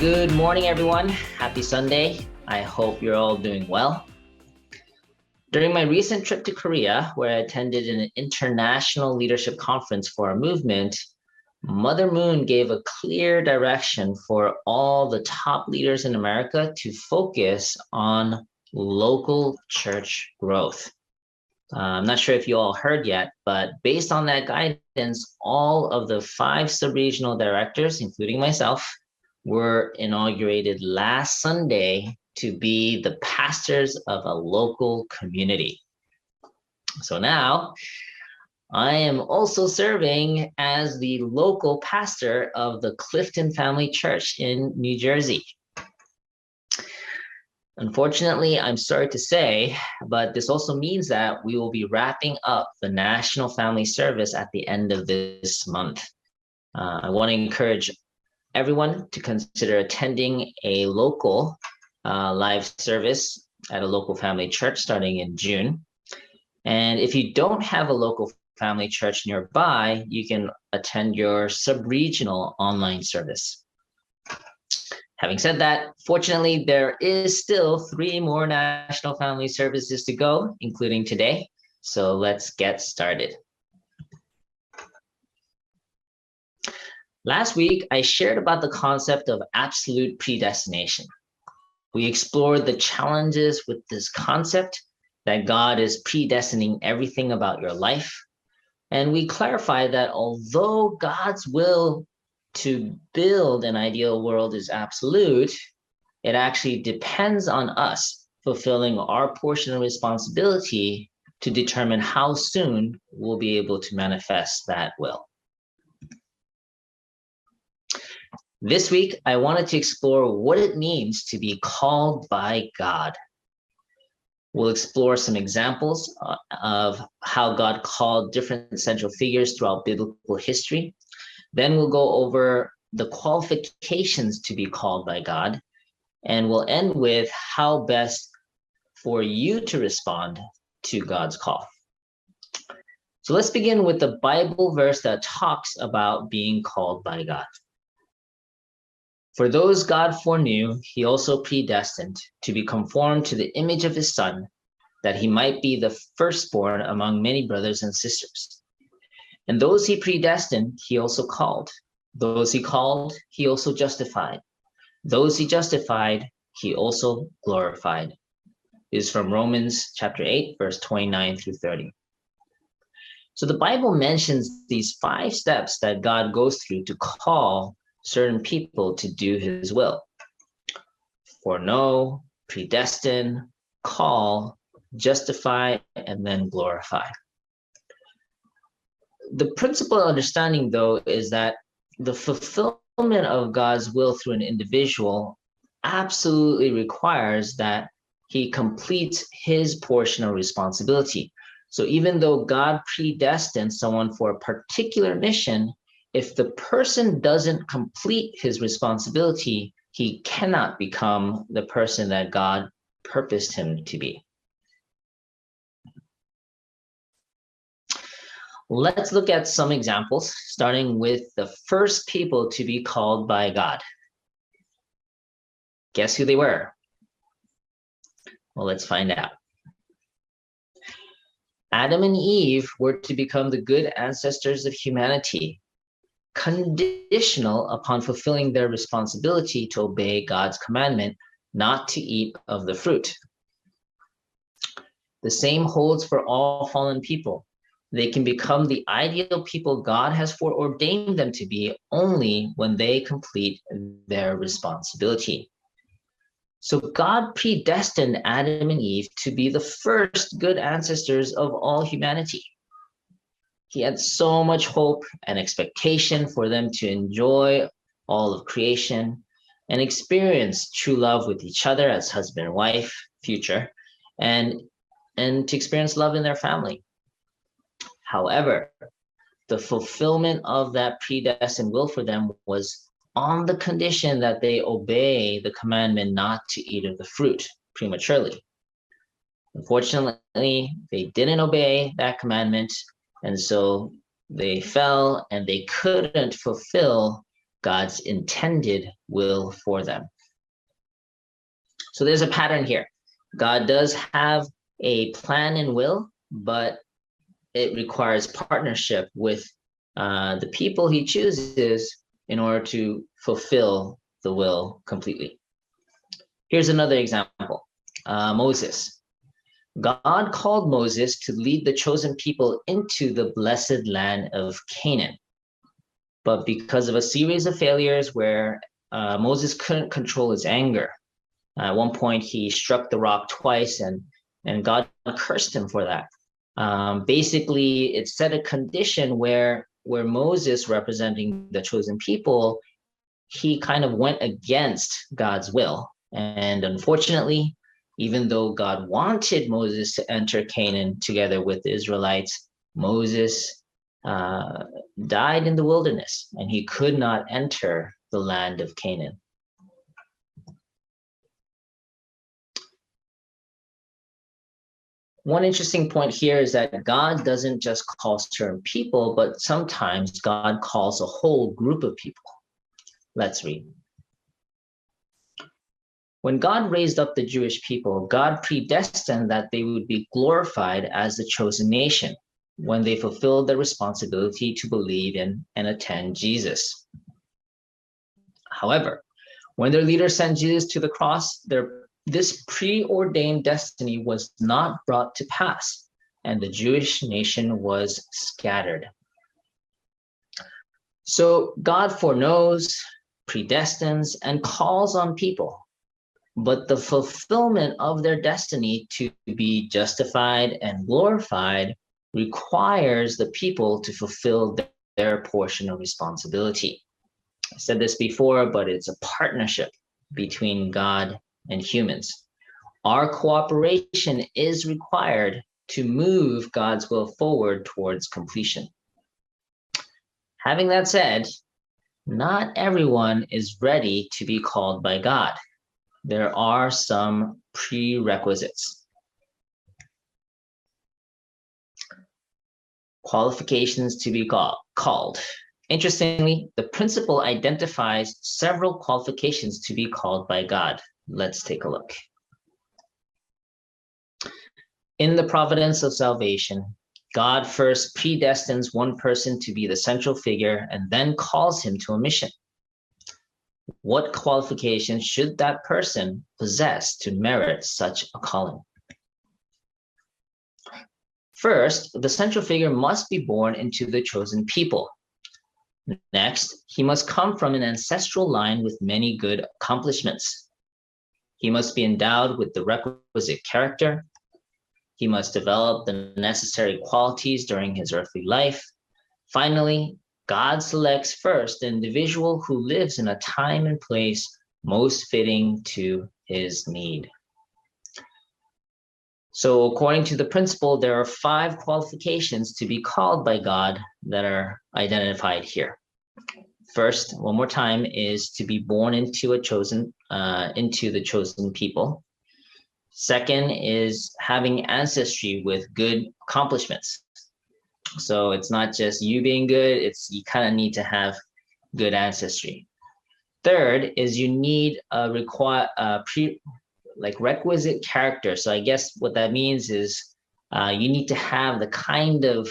Good morning, everyone. Happy Sunday. I hope you're all doing well. During my recent trip to Korea, where I attended an international leadership conference for our movement, Mother Moon gave a clear direction for all the top leaders in America to focus on local church growth. I'm not sure if you all heard yet, but based on that guidance, all of the 5 sub-regional directors, including myself, were inaugurated last Sunday to be the pastors of a local community. So now I am also serving as the local pastor of the Clifton Family Church in New Jersey. Unfortunately, I'm sorry to say, but this also means that we will be wrapping up the National Family Service at the end of this month. I want to encourage everyone to consider attending a local live service at a local family church starting in June. And if you don't have a local family church nearby, you can attend your sub-regional online service. Having said that, fortunately, there is still 3 more national family services to go, including today. So let's get started. Last week, I shared about the concept of absolute predestination. We explored the challenges with this concept, that God is predestining everything about your life. And we clarified that although God's will to build an ideal world is absolute, it actually depends on us fulfilling our portion of responsibility to determine how soon we'll be able to manifest that will. This week, I wanted to explore what it means to be called by God. We'll explore some examples of how God called different central figures throughout biblical history. Then we'll go over the qualifications to be called by God, and we'll end with how best for you to respond to God's call. So let's begin with the Bible verse that talks about being called by God. For those God foreknew, he also predestined to be conformed to the image of his Son, that he might be the firstborn among many brothers and sisters. And those he predestined, he also called. Those he called, he also justified. Those he justified, he also glorified. This is from Romans chapter 8, verse 29 through 30. So the Bible mentions these 5 steps that God goes through to call certain people to do his will. Foreknow, predestine, call, justify, and then glorify. The principal understanding, though, is that the fulfillment of God's will through an individual absolutely requires that he completes his portion of responsibility. So even though God predestined someone for a particular mission, if the person doesn't complete his responsibility, he cannot become the person that God purposed him to be. Let's look at some examples, starting with the first people to be called by God. Guess who they were? Well, let's find out. Adam and Eve were to become the good ancestors of humanity, conditional upon fulfilling their responsibility to obey God's commandment not to eat of the fruit. The same holds for all fallen people. They can become the ideal people God has foreordained them to be only when they complete their responsibility. So God predestined Adam and Eve to be the first good ancestors of all humanity. He had so much hope and expectation for them to enjoy all of creation and experience true love with each other as husband and wife, future, and to experience love in their family. However, the fulfillment of that predestined will for them was on the condition that they obey the commandment not to eat of the fruit prematurely. Unfortunately, they didn't obey that commandment, and so they fell and they couldn't fulfill God's intended will for them. So there's a pattern here. God does have a plan and will, but it requires partnership with the people he chooses in order to fulfill the will completely. Here's another example. Moses. God called Moses to lead the chosen people into the blessed land of Canaan. But because of a series of failures where Moses couldn't control his anger, at one point he struck the rock twice and God cursed him for that. Basically, it set a condition where Moses, representing the chosen people, he kind of went against God's will. And unfortunately, even though God wanted Moses to enter Canaan together with the Israelites, Moses died in the wilderness and he could not enter the land of Canaan. One interesting point here is that God doesn't just call certain people, but sometimes God calls a whole group of people. Let's read. When God raised up the Jewish people, God predestined that they would be glorified as the chosen nation when they fulfilled their responsibility to believe in and attend Jesus. However, when their leader sent Jesus to the cross, this preordained destiny was not brought to pass, and the Jewish nation was scattered. So God foreknows, predestines, and calls on people, but the fulfillment of their destiny to be justified and glorified requires the people to fulfill their portion of responsibility. I said this before, but it's a partnership between God and humans. Our cooperation is required to move God's will forward towards completion. Having that said, not everyone is ready to be called by God. There are some prerequisites. Qualifications to be called. Interestingly, the principle identifies several qualifications to be called by God. Let's take a look. In the providence of salvation, God first predestines one person to be the central figure and then calls him to a mission. What qualifications should that person possess to merit such a calling? First, the central figure must be born into the chosen people. Next, he must come from an ancestral line with many good accomplishments. He must be endowed with the requisite character. He must develop the necessary qualities during his earthly life. Finally, God selects first the individual who lives in a time and place most fitting to his need. So according to the principle, there are 5 qualifications to be called by God that are identified here. First, one more time, is to be born into the chosen people. Second is having ancestry with good accomplishments. So it's not just you being good, you kind of need to have good ancestry. Third is you need a requisite character. So I guess what that means is you need to have the kind of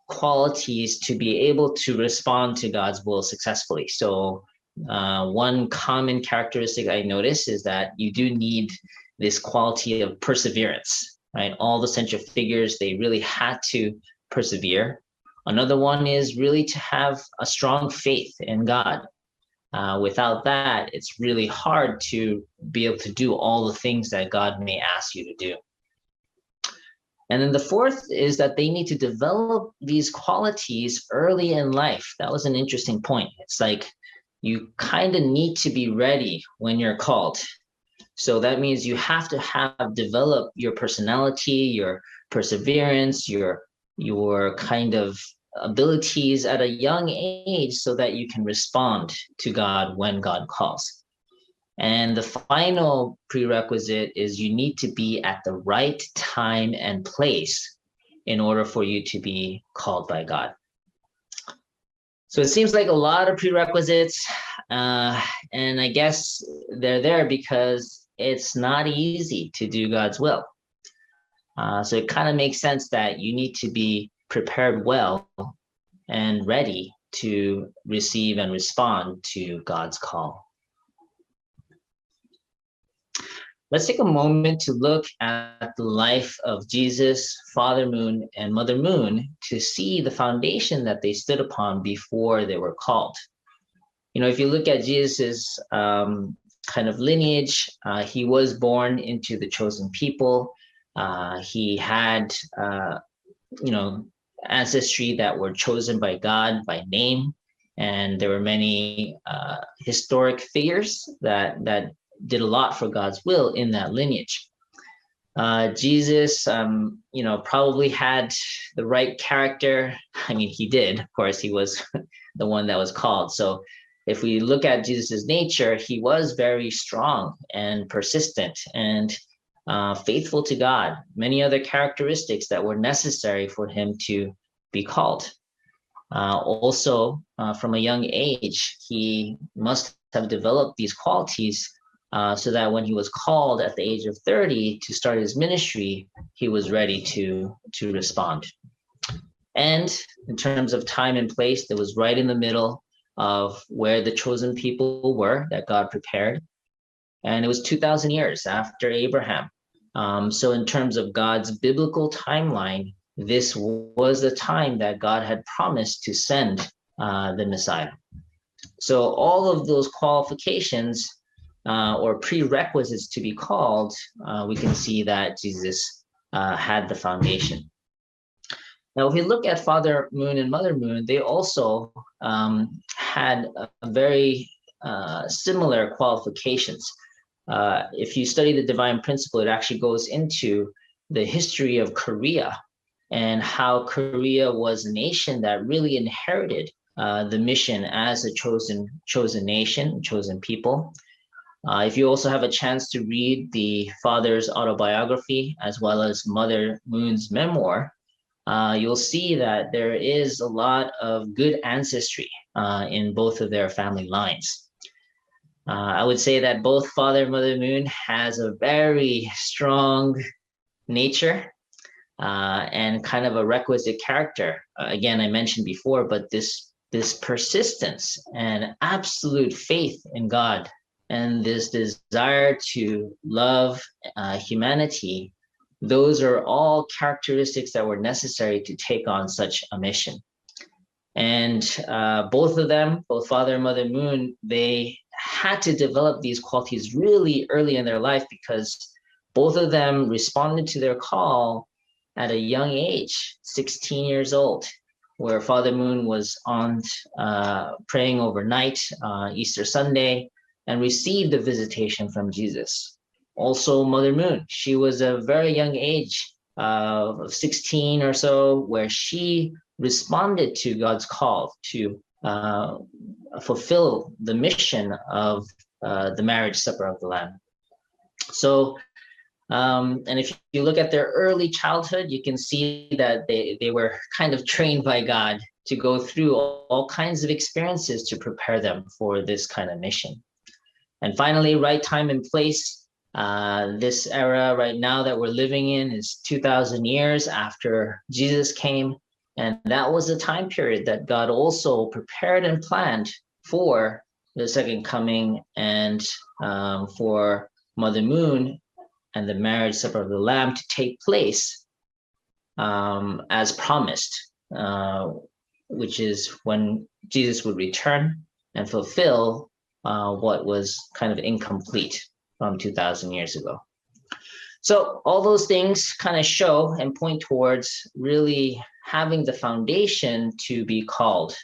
qualities to be able to respond to God's will successfully. So one common characteristic I notice is that you do need this quality of perseverance, right? All the central figures, they really had to persevere. Another one is really to have a strong faith in God. Without that, it's really hard to be able to do all the things that God may ask you to do. And then the fourth is that they need to develop these qualities early in life. That was an interesting point. It's like you kind of need to be ready when you're called. So that means you have to have developed your personality, your perseverance, your kind of abilities at a young age so that you can respond to God when God calls. And the final prerequisite is you need to be at the right time and place in order for you to be called by God. So it seems like a lot of prerequisites. And I guess they're there because it's not easy to do God's will. So it kind of makes sense that you need to be prepared well and ready to receive and respond to God's call. Let's take a moment to look at the life of Jesus, Father Moon, and Mother Moon to see the foundation that they stood upon before they were called. If you look at Jesus's kind of lineage, he was born into the chosen people. He had, ancestry that were chosen by God by name, and there were many historic figures that did a lot for God's will in that lineage. Jesus, probably had the right character. I mean, he did. Of course, he was the one that was called. So if we look at Jesus's nature, he was very strong and persistent and faithful to God, many other characteristics that were necessary for him to be called. Also, from a young age, he must have developed these qualities so that when he was called at the age of 30 to start his ministry, he was ready to respond. And in terms of time and place, it was right in the middle of where the chosen people were that God prepared. And it was 2,000 years after Abraham. So in terms of God's biblical timeline, this was the time that God had promised to send the Messiah. So all of those qualifications or prerequisites to be called, we can see that Jesus had the foundation. Now, if we look at Father Moon and Mother Moon, they also had a very similar qualifications. If you study the divine principle, it actually goes into the history of Korea and how Korea was a nation that really inherited the mission as a chosen nation, chosen people. If you also have a chance to read the father's autobiography as well as Mother Moon's memoir, you'll see that there is a lot of good ancestry in both of their family lines. I would say that both Father and Mother Moon has a very strong nature and kind of a requisite character. Again, I mentioned before, but this persistence and absolute faith in God and this desire to love humanity, those are all characteristics that were necessary to take on such a mission. And both of them, both Father and Mother Moon, they had to develop these qualities really early in their life because both of them responded to their call at a young age, 16 years old, where Father Moon was on praying overnight Easter Sunday and received a visitation from Jesus. Also, Mother Moon, she was a very young age of 16 or so, where she responded to God's call to fulfill the mission of the marriage supper of the Lamb. So, and if you look at their early childhood, you can see that they were kind of trained by God to go through all kinds of experiences to prepare them for this kind of mission. And finally, right time and place. This era right now that we're living in is 2,000 years after Jesus came. And that was a time period that God also prepared and planned for the second coming and for Mother Moon and the marriage supper of the Lamb to take place as promised, which is when Jesus would return and fulfill what was kind of incomplete from 2,000 years ago. So all those things kind of show and point towards really having the foundation to be called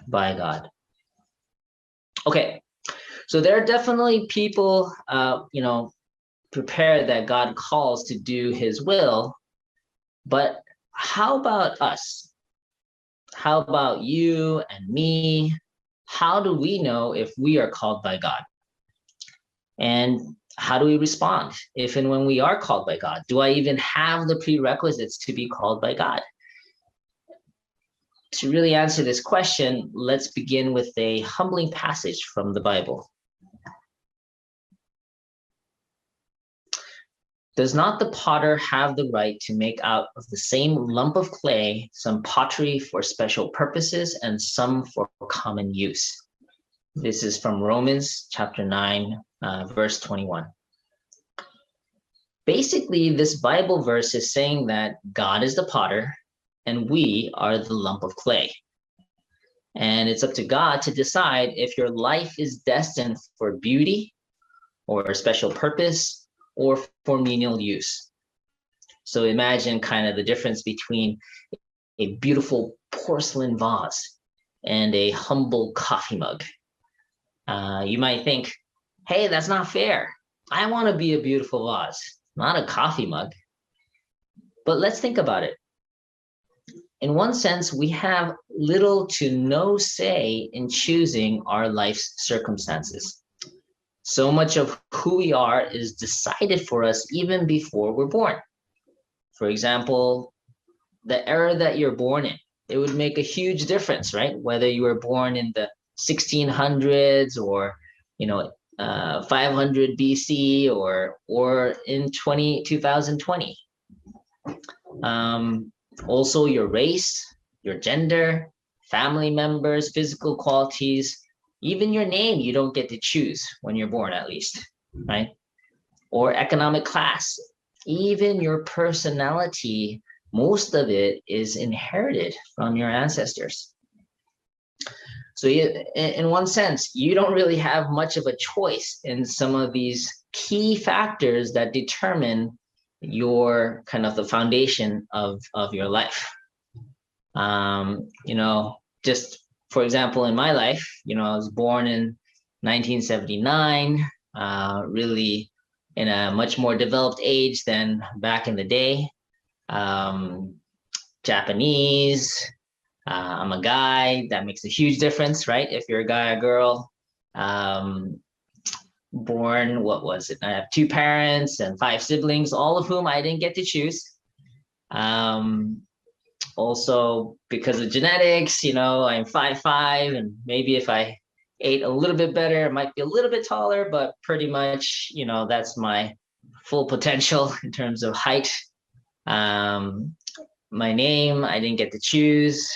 by God. Okay, so there are definitely people, prepared that God calls to do his will, but how about us? How about you and me? How do we know if we are called by God? And how do we respond if and when we are called by God? Do I even have the prerequisites to be called by God? to really answer this question, let's begin with a humbling passage from the Bible. Does not the potter have the right to make out of the same lump of clay some pottery for special purposes and some for common use? This is from Romans chapter 9, verse 21. Basically, this Bible verse is saying that God is the potter and we are the lump of clay. And it's up to God to decide if your life is destined for beauty or a special purpose or for menial use. So imagine kind of the difference between a beautiful porcelain vase and a humble coffee mug. You might think, hey, that's not fair. I want to be a beautiful vase, not a coffee mug. But let's think about it. In one sense, we have little to no say in choosing our life's circumstances. So much of who we are is decided for us even before we're born. For example, the era that you're born in, it would make a huge difference, right? Whether you were born in the 1600s or, 500 BC or in 2020. Also, your race, your gender, family members, physical qualities, even your name, you don't get to choose when you're born, at least, right? Or economic class, even your personality, most of it is inherited from your ancestors. So in one sense, you don't really have much of a choice in some of these key factors that determine your kind of the foundation of your life. Just for example, in my life, I was born in 1979, really in a much more developed age than back in the day. Japanese, I'm a guy, that makes a huge difference, right? If you're a guy or girl. Born, what was it? I have 2 parents and 5 siblings, all of whom I didn't get to choose. Also, because of genetics, I'm 5'5", and maybe if I ate a little bit better, I might be a little bit taller, but pretty much, that's my full potential in terms of height. My name, I didn't get to choose.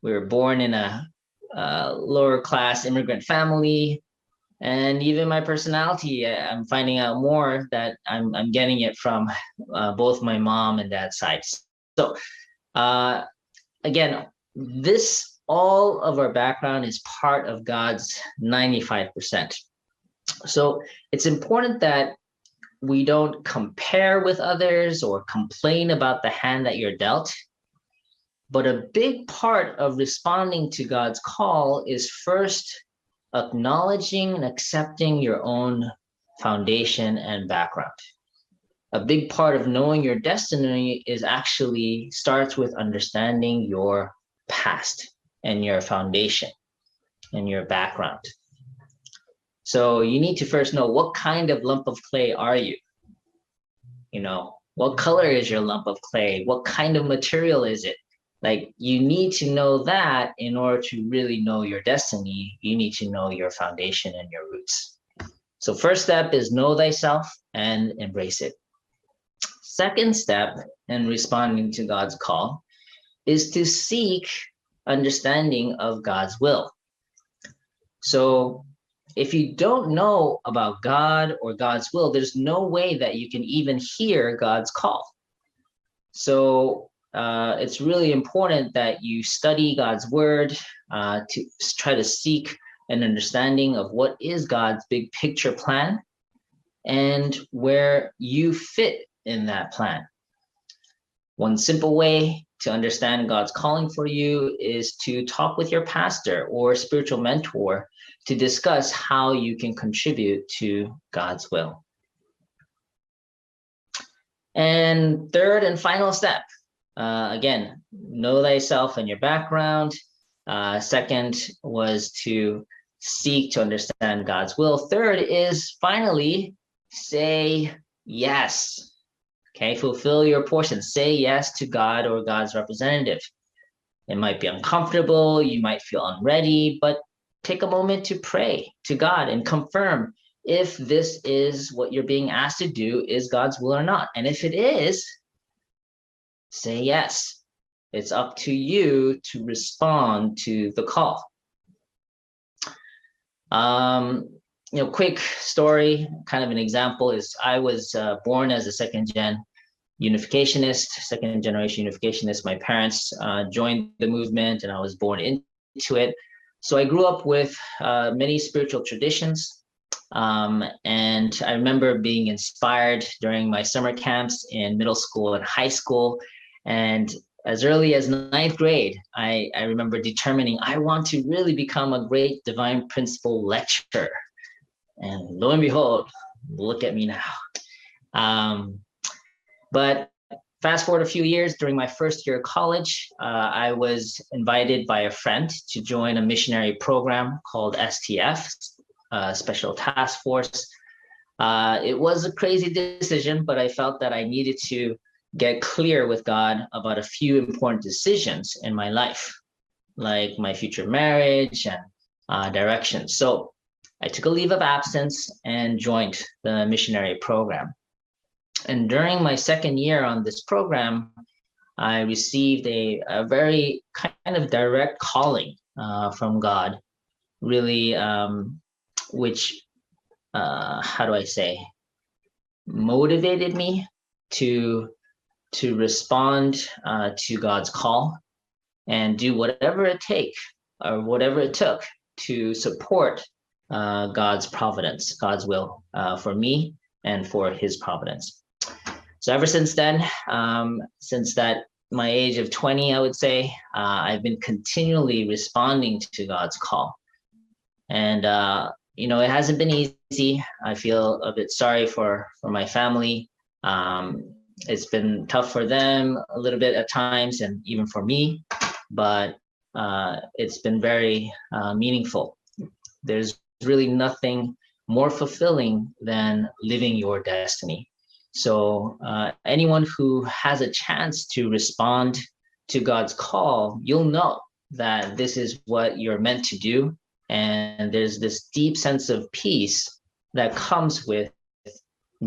We were born in a lower class immigrant family. And even my personality, I'm finding out more that I'm getting it from both my mom and dad's sides. So again, all of our background is part of God's 95%. So it's important that we don't compare with others or complain about the hand that you're dealt. But a big part of responding to God's call is first acknowledging and accepting your own foundation and background. A big part of knowing your destiny is actually starts with understanding your past and your foundation and your background. So you need to first know, what kind of lump of clay are you? What color is your lump of clay? What kind of material is it? Like, you need to know that in order to really know your destiny. You need to know your foundation and your roots. So first step is know thyself and embrace it. Second step in responding to God's call is to seek understanding of God's will. So if you don't know about God or God's will, there's no way that you can even hear God's call. So it's really important that you study God's word to try to seek an understanding of what is God's big picture plan and where you fit in that plan. One simple way to understand God's calling for you is to talk with your pastor or spiritual mentor to discuss how you can contribute to God's will. And third and final step, again, know thyself and your background. Second was to seek to understand God's will. Third is finally say yes. Okay, fulfill your portion. Say yes to God or God's representative. It might be uncomfortable, you might feel unready, but take a moment to pray to God and confirm if this is what you're being asked to do is God's will or not. And if it is, say yes. It's up to you to respond to the call. Quick story, kind of an example is I was born as a second generation unificationist. My parents joined the movement and I was born into it. So I grew up with many spiritual traditions. And I remember being inspired during my summer camps in middle school and high school. And as early as ninth grade, I remember determining I want to really become a great divine principle lecturer. And lo and behold, look at me now. But fast forward a few years, during my first year of college, I was invited by a friend to join a missionary program called STF, Special Task Force. It was a crazy decision, but I felt that I needed to get clear with God about a few important decisions in my life, like my future marriage and direction. So I took a leave of absence and joined the missionary program. And during my second year on this program, I received a very kind of direct calling from God, really, which, how do I say, motivated me to respond to God's call and do whatever it took to support God's providence, God's will for me and for his providence. So ever since then, since my age of 20, I would say, I've been continually responding to God's call. And, it hasn't been easy. I feel a bit sorry for my family. It's been tough for them a little bit at times, and even for me, but it's been very meaningful. There's really nothing more fulfilling than living your destiny. So anyone who has a chance to respond to God's call, you'll know that this is what you're meant to do. And there's this deep sense of peace that comes with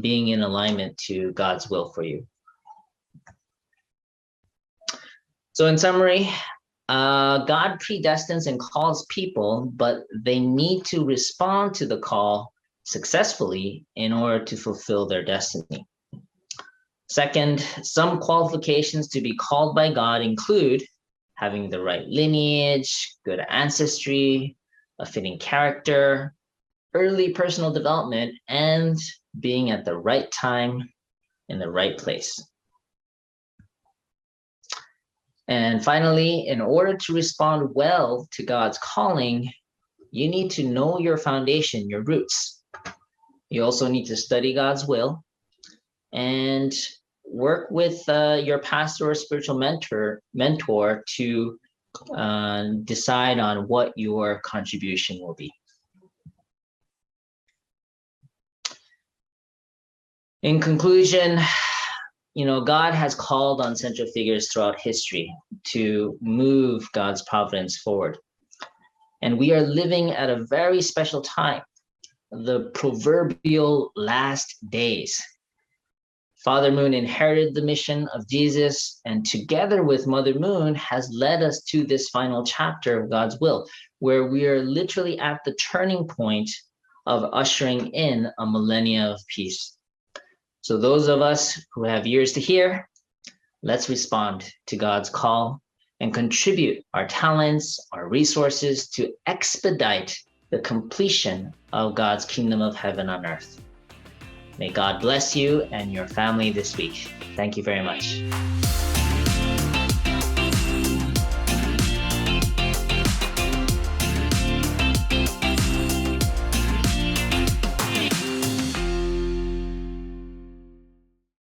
being in alignment to God's will for you. So in summary, God predestines and calls people, but they need to respond to the call successfully in order to fulfill their destiny. Second, some qualifications to be called by God include having the right lineage, good ancestry, a fitting character, early personal development, and being at the right time in the right place. And finally, in order to respond well to God's calling, you need to know your foundation, your roots. You also need to study God's will and work with your pastor or spiritual mentor to decide on what your contribution will be. In conclusion, God has called on central figures throughout history to move God's providence forward. And we are living at a very special time, the proverbial last days. Father Moon inherited the mission of Jesus, and together with Mother Moon has led us to this final chapter of God's will, where we are literally at the turning point of ushering in a millennia of peace. So those of us who have ears to hear, let's respond to God's call and contribute our talents, our resources to expedite the completion of God's kingdom of heaven on earth. May God bless you and your family this week. Thank you very much.